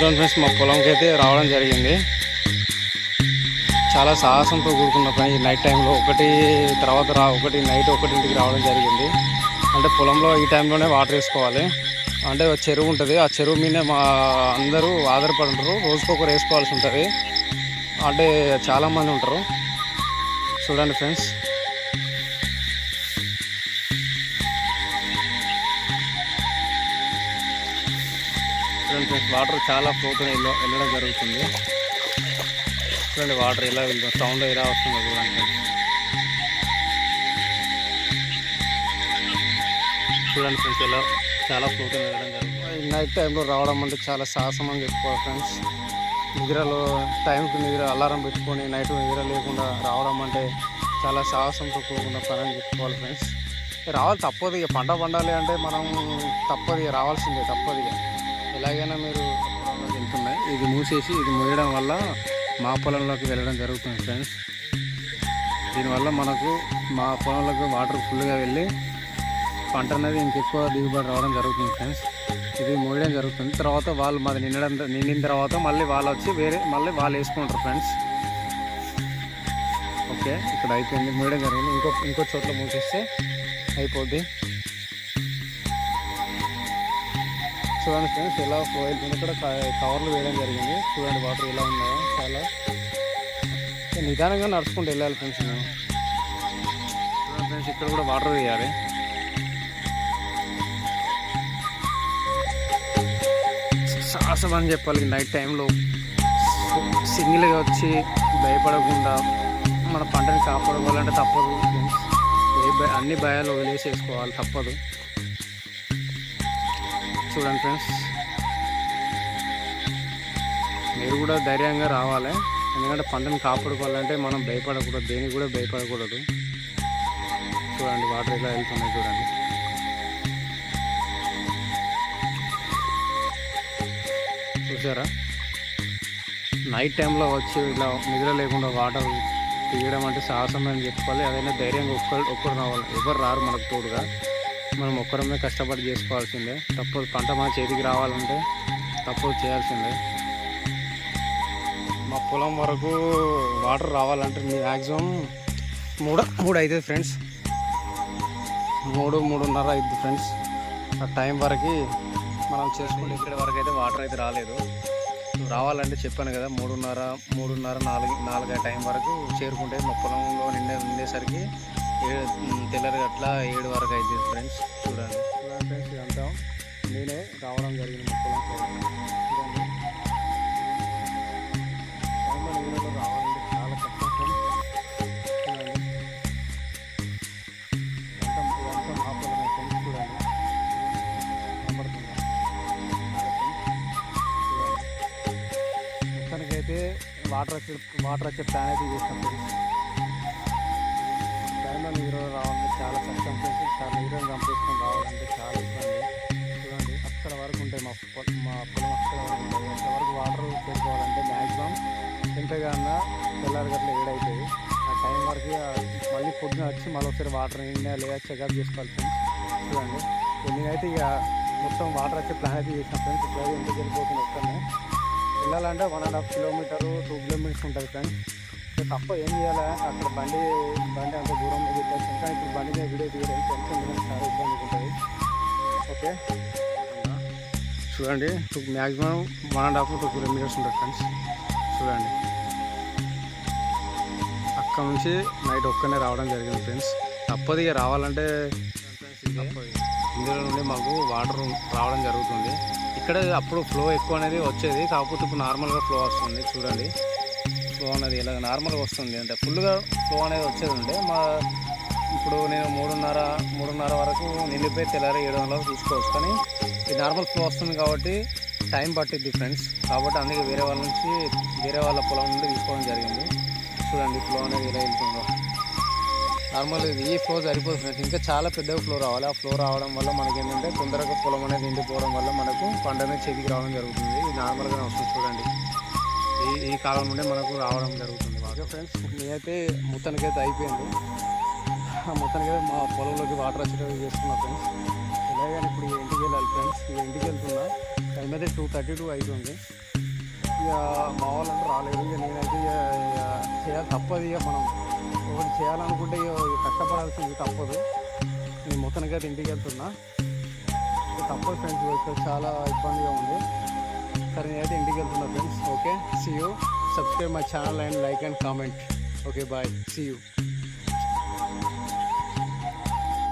Friends మా పొలంకి అయితే రావడం జరిగింది. చాలా సాహసంతో కూడుకున్న పని. నైట్ టైంలో ఒకటి నైట్ 1ంటికి రావడం జరిగింది. అంటే పొలంలో ఈ టైంలోనే వాటర్ వేసుకోవాలి. అంటే చెరువు ఉంటుంది, ఆ చెరువు మీదే మా అందరూ ఆధారపడి ఉంటారు. రోజుకొకరు వేసుకోవాల్సి ఉంటుంది. అంటే చాలామంది ఉంటారు. చూడండి ఫ్రెండ్స్, వాటర్ చాలా ఫ్లోతో వెళ్ళడం జరుగుతుంది. చూడండి వాటర్ ఎలా వెళ్తుంది, సౌండ్ ఎలా వస్తుందో చూడండి. చూడండి ఫ్రెండ్స్, ఎలా చాలా ఫ్లోతో వెళ్ళడం జరుగుతుంది. నైట్ టైంలో రావడం అంటే చాలా సాహసం అని చెప్పుకోవాలి ఫ్రెండ్స్. నిద్రలో టైంకి అలారం పెట్టుకొని నైట్ నిద్ర లేకుండా రావడం అంటే చాలా సాహసంతో కూడుకున్న పని అని చెప్పుకోవాలి ఫ్రెండ్స్. రావాలి తప్పదు, ఇక పంట పండాలి అంటే మనం తప్పదు, ఇక రావాల్సిందే తప్పదు. ఇక ఎలాగైనా మీరు వెళ్తున్నాయి. ఇది మూసేసి ఇది మూయడం వల్ల మా పొలంలోకి వెళ్ళడం జరుగుతుంది ఫ్రెండ్స్. దీనివల్ల మనకు మా పొలంలోకి వాటర్ ఫుల్గా వెళ్ళి పంట అనేది ఇంకెక్కువ దిగుబడి రావడం జరుగుతుంది ఫ్రెండ్స్. ఇది మూయడం జరుగుతుంది. తర్వాత వాళ్ళు మాది నిండిన తర్వాత మళ్ళీ వాళ్ళు వచ్చి మళ్ళీ వాళ్ళు వేసుకుంటారు ఫ్రెండ్స్. ఓకే, ఇక్కడ అయిపోయింది, మూయడం జరిగింది. ఇంకో చోట్ల మూసేస్తే అయిపోద్ది. చూడండి ఫ్రెండ్స్, ఎలా ఫ్లో అవుతుంది. ఇక్కడ కవర్లు వేయడం జరిగింది. చూడండి వాటర్ ఎలా ఉన్నాయో. చాలా నిదానంగా నడుచుకుంటూ వెళ్ళాలి ఫ్రెండ్స్. నేను చూడండి ఫ్రెండ్స్, ఇక్కడ కూడా వాటర్ వేయాలి. సాహసం అని చెప్పాలి. నైట్ టైంలో సింగిల్గా వచ్చి భయపడకుండా మన పంటని కాపాడుకోవాలంటే తప్పదు ఫ్రెండ్స్. అన్ని భయాలు వదిలేసేసుకోవాలి, తప్పదు. చూడండి ఫ్రెండ్స్, మీరు కూడా ధైర్యంగా రావాలి. ఎందుకంటే పంటను కాపాడుకోవాలంటే మనం భయపడకూడదు, దేనికి కూడా భయపడకూడదు. చూడండి వాటర్ ఎలా వెళ్తున్నాయి చూడండి. చూసారా, నైట్ టైంలో వచ్చి ఇలా నిద్ర లేకుండా వాటర్ తీయడం అంటే సాహసం అని చెప్పుకోవాలి. అదైనా ధైర్యంగా ఒక్కరు రావాలి, ఎవరు రారు మనకు తోడుగా. మనం ఒక్కరమే కష్టపడి చేసుకోవాల్సిందే, తప్పదు. పంట మన చేతికి రావాలంటే తప్పదు, చేయాల్సిందే. మా పొలం వరకు వాటర్ రావాలంటే మ్యాక్సిమం 3 అవుతుంది ఫ్రెండ్స్. 3:30 అవుతుంది ఫ్రెండ్స్. ఆ టైం వరకు మనం చేసుకుంటే ఇక్కడ వరకు అయితే వాటర్ అయితే రాలేదు. రావాలంటే చెప్పాను కదా, 3:30 4 టైం వరకు చేరుకుంటే మా పొలంలో నిండేసరికి తెల్లరి అట్లా 7 వరకు అవుతుంది ఫ్రెండ్స్. చూడండి ఫ్రెండ్స్, ఇదంతా నేనే రావడం జరిగింది మా పొలం చూడండి. రావాలంటే చాలా కష్టం ఫ్రెండ్స్. చూడండి, ఇదంతా మా పొలమే ఫ్రెండ్స్. చూడండి కనబడుతుందా? మొత్తానికైతే వాటర్ వచ్చే ప్లాన్ అయితే చేస్తాం ఫ్రెండ్స్. టైంలో నీరు రావాలంటే చాలా కష్టం ఫ్రెండ్స్. చాలా నీరుని చంపేసుకొని రావాలంటే చాలా ఇబ్బంది. చూడండి అక్కడ వరకు ఉంటాయి మా పొలం, అక్కడ వరకు ఉంటాయి. అక్కడ వరకు వాటర్ పెట్టుకోవాలంటే మ్యాక్సిమం ఎంతగానో తెల్లారి గట్ల 7 అవుతుంది. ఆ టైం వరకు మళ్ళీ పొద్దున వచ్చి మళ్ళీ ఒకసారి వాటర్ నిండా లేదా చెకప్ చేసుకోవాలి ఫ్రెండ్స్. చూడండి, నేనైతే ఇక మొత్తం వాటర్ వచ్చే ప్లాన్ అయితే చేసిన ఫ్రెండ్స్. ఇప్పుడు ఇంటికి వెళ్ళిపోతుంది. ఒక్కనే వెళ్ళాలంటే 1.5 కిలోమీటరు 2 కిలోమీటర్స్ ఉంటుంది ఫ్రెండ్స్. తప్ప ఏం చేయాలి, అక్కడ బండి అంత దూరంలో పెట్టాల్సి. ఇంకా ఇప్పుడు బండి మీద వీడియో తీయడం టెన్షన్ చాలా ఇబ్బంది ఉంటుంది. ఓకే, చూడండి మ్యాక్సిమం 1.5 to 2 కిలోమీటర్స్ ఉంటుంది ఫ్రెండ్స్. చూడండి అక్కడ నుంచి నైట్ ఒక్కనే రావడం జరిగింది ఫ్రెండ్స్. తప్పదు, ఇక రావాలంటే ఇందులో నుండి మాకు వాటర్ రావడం జరుగుతుంది. ఇక్కడ అప్పుడు ఫ్లో ఎక్కువ అనేది వచ్చేది, కాకపోతే ఇప్పుడు నార్మల్గా ఫ్లో వస్తుంది. చూడండి ఫ్లో అనేది ఇలా నార్మల్గా వస్తుంది. అంటే ఫుల్గా ఫ్లో అనేది వచ్చేది ఉంటే ఇప్పుడు నేను 3:30 వరకు నిండిపోయి తెల్లారి 7 వరకు తీసుకోవచ్చు. కానీ ఇది నార్మల్ ఫ్లో వస్తుంది కాబట్టి టైం పట్టిద్ది ఫ్రెండ్స్. కాబట్టి అందుకే వేరే వాళ్ళ పొలం నుండి తీసుకోవడం జరిగింది. చూడండి ఫ్లో అనేది ఎలా వెళ్తుందో. నార్మల్ ఈ ఫ్లో సరిపోతుంది ఫ్రెండ్స్. ఇంకా చాలా పెద్దగా ఫ్లో రావాలి. ఆ ఫ్లో రావడం వల్ల మనకి ఏంటంటే తొందరగా పొలం అనేది నిండిపోవడం వల్ల మనకు పంట అనేది చేతికి రావడం జరుగుతుంది. ఇది నార్మల్గానే వస్తుంది. చూడండి ఈ కాలం నుండి మనకు రావడం జరుగుతుంది. ఓకే ఫ్రెండ్స్, నేనైతే మొత్తానికైతే అయిపోయింది. మొత్తానికైతే మా పొలంలోకి వాటర్ వచ్చేటట్టు చేసుకున్నా ఫ్రెండ్స్. ఇలాగని ఇప్పుడు ఇంటికి వెళ్ళాలి ఫ్రెండ్స్. ఇంటికి వెళ్తున్నా. టైం అయితే 2:32 అవుతుంది. ఇక మా వాళ్ళంటే రాలేదు. ఇక నేనైతే ఇక చేయాలి, తప్పదు. ఇక మనం ఒకటి చేయాలనుకుంటే ఇక కష్టపడాల్సింది తప్పదు. నేను మొత్తానికి అయితే ఇంటికి వెళ్తున్నా. తప్పదు ఫ్రెండ్స్, ఇక్కడ చాలా ఇబ్బందిగా ఉంది. సరే నేనైతే ఇంటికి వెళ్తున్నా friends. Okay, see you. Subscribe my channel and like and comment. Okay, bye, see you.